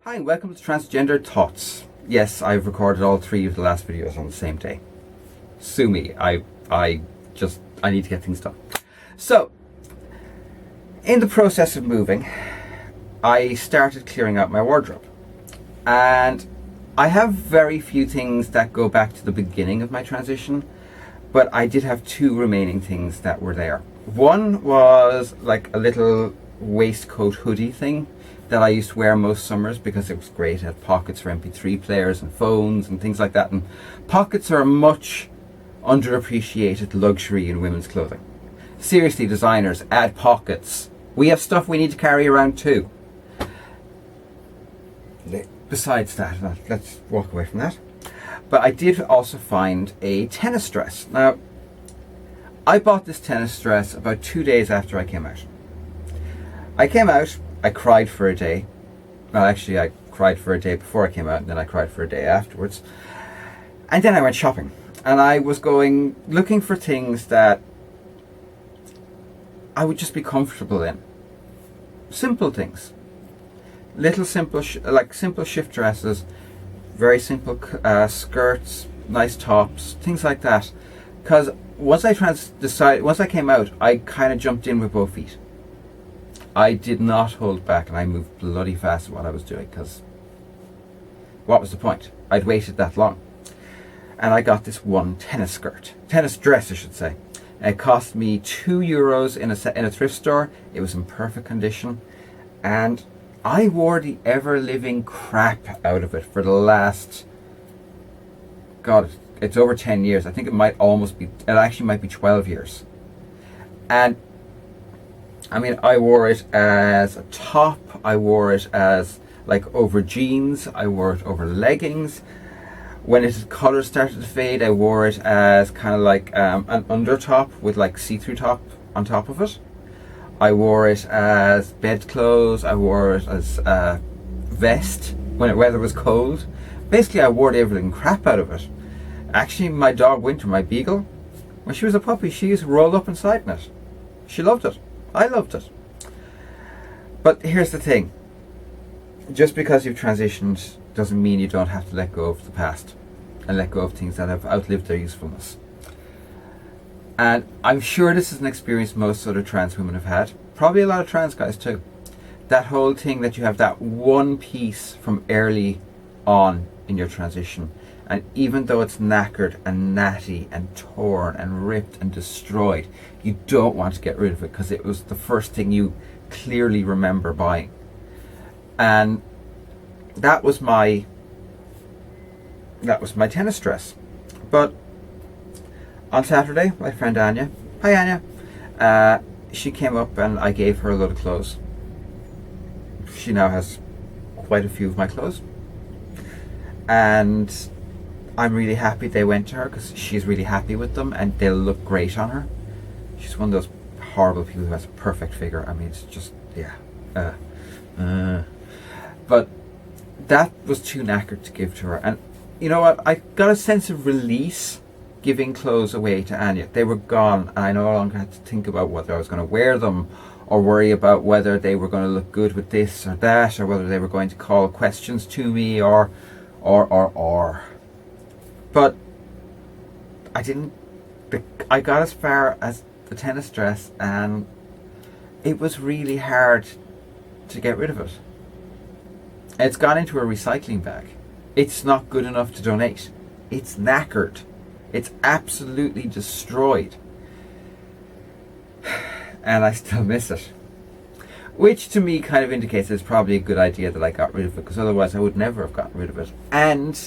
Hi and welcome to Transgender Thoughts. Yes, I've recorded all 3 of the last videos on the same day. Sue me, I need to get things done. So, in the process of moving, I started clearing out my wardrobe. And I have very few things that go back to the beginning of my transition, but I did have 2 remaining things that were there. One was like a little waistcoat hoodie thing that I used to wear most summers because it was great. It had pockets for MP3 players and phones and things like that. And pockets are a much underappreciated luxury in women's clothing. Seriously, designers, add pockets. We have stuff we need to carry around too. Besides that, let's walk away from that. But I did also find a tennis dress. Now, I bought this tennis dress about 2 days after I came out. I came out, I cried for a day. Well, actually, I cried for a day before I came out, and then I cried for a day afterwards. And then I went shopping. And I was looking for things that I would just be comfortable in. Simple things. Little simple, simple shift dresses, very simple skirts, nice tops, things like that. Because once I came out, I kind of jumped in with both feet. I did not hold back, and I moved bloody fast at what I was doing, because what was the point? I'd waited that long. And I got this one tennis dress I should say. It cost me €2 in a thrift store. It was in perfect condition, and I wore the ever-living crap out of it for the last, God, it's over 10 years. I think it actually might be 12 years. And I mean, I wore it as a top, I wore it as over jeans, I wore it over leggings. When its colour started to fade, I wore it as kind of like an undertop with see-through top on top of it. I wore it as bedclothes, I wore it as a vest when the weather was cold. Basically, I wore everything crap out of it. Actually, my dog Winter, my beagle, when she was a puppy, she used to roll up inside in it. She loved it. I loved it. But here's the thing. Just because you've transitioned doesn't mean you don't have to let go of the past and let go of things that have outlived their usefulness. And I'm sure this is an experience most other trans women have had. Probably a lot of trans guys too. That whole thing that you have that one piece from early on in your transition, and even though it's knackered and natty and torn and ripped and destroyed, you don't want to get rid of it because it was the first thing you clearly remember buying. And that was my tennis dress. But on Saturday, my friend Anya, hi Anya, she came up and I gave her a load of clothes. She now has quite a few of my clothes. And I'm really happy they went to her because she's really happy with them and they'll look great on her. She's one of those horrible people who has a perfect figure. I mean, it's just, yeah. But that was too knackered to give to her. And you know what? I got a sense of release giving clothes away to Anya. They were gone, and I no longer had to think about whether I was going to wear them or worry about whether they were going to look good with this or that, or whether they were going to call questions to me or. But I got as far as the tennis dress, and it was really hard to get rid of it. It's gone into a recycling bag. It's not good enough to donate. It's knackered. It's absolutely destroyed. And I still miss it. Which to me kind of indicates it's probably a good idea that I got rid of it, because otherwise I would never have gotten rid of it. And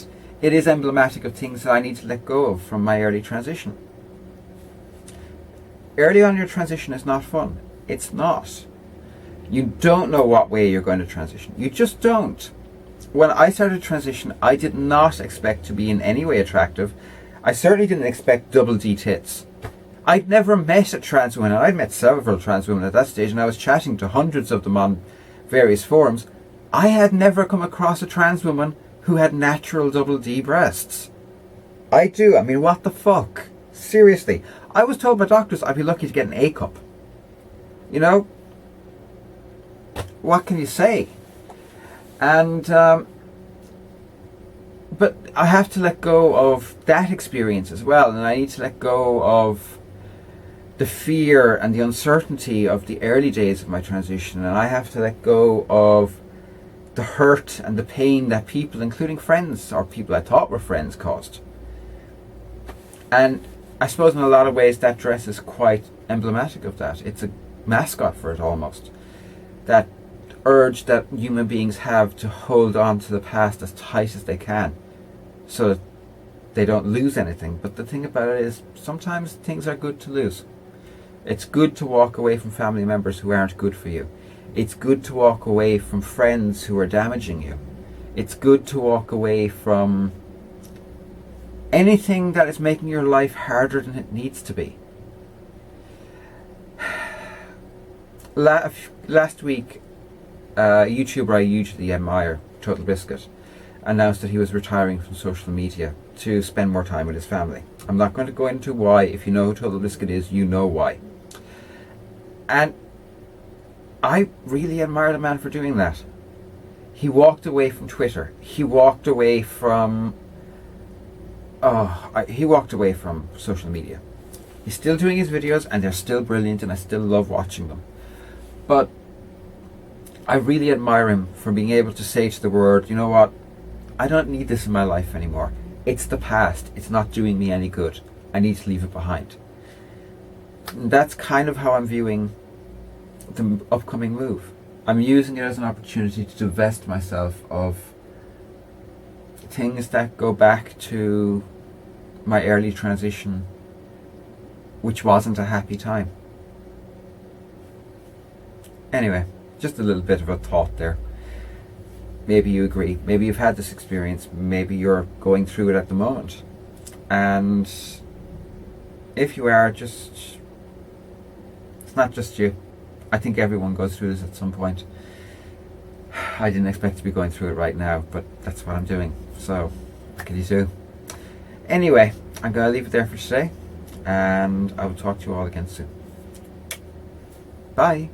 it is emblematic of things that I need to let go of from my early transition. Early on in your transition is not fun. It's not. You don't know what way you're going to transition. You just don't. When I started transition, I did not expect to be in any way attractive. I certainly didn't expect double D tits. I'd never met a trans woman, and I'd met several trans women at that stage, and I was chatting to hundreds of them on various forums. I had never come across a trans woman who had natural double D breasts. I mean, what the fuck? Seriously. I was told by doctors I'd be lucky to get an A cup. You know? What can you say? And but I have to let go of that experience as well, and I need to let go of the fear and the uncertainty of the early days of my transition, and I have to let go of the hurt and the pain that people, including friends or people I thought were friends, caused. And I suppose in a lot of ways that dress is quite emblematic of that. It's a mascot for it almost. That urge that human beings have to hold on to the past as tight as they can so that they don't lose anything. But the thing about it is sometimes things are good to lose. It's good to walk away from family members who aren't good for you. It's good to walk away from friends who are damaging you. It's good to walk away from anything that is making your life harder than it needs to be. Last week, a YouTuber I hugely admire, Total Biscuit, announced that he was retiring from social media to spend more time with his family. I'm not going to go into why. If you know who Total Biscuit is, you know why. And I really admire the man for doing that. He walked away from Twitter. He walked away from social media. He's still doing his videos and they're still brilliant and I still love watching them. But I really admire him for being able to say to the world, you know what, I don't need this in my life anymore. It's the past. It's not doing me any good. I need to leave it behind. And that's kind of how I'm viewing the upcoming move. I'm using it as an opportunity to divest myself of things that go back to my early transition, which wasn't a happy time. Anyway, just a little bit of a thought there. Maybe you agree. Maybe you've had this experience. Maybe you're going through it at the moment. And if you are, it's not just you. I think everyone goes through this at some point. I didn't expect to be going through it right now, but that's what I'm doing. So, what can you do? Anyway, I'm going to leave it there for today, and I will talk to you all again soon. Bye.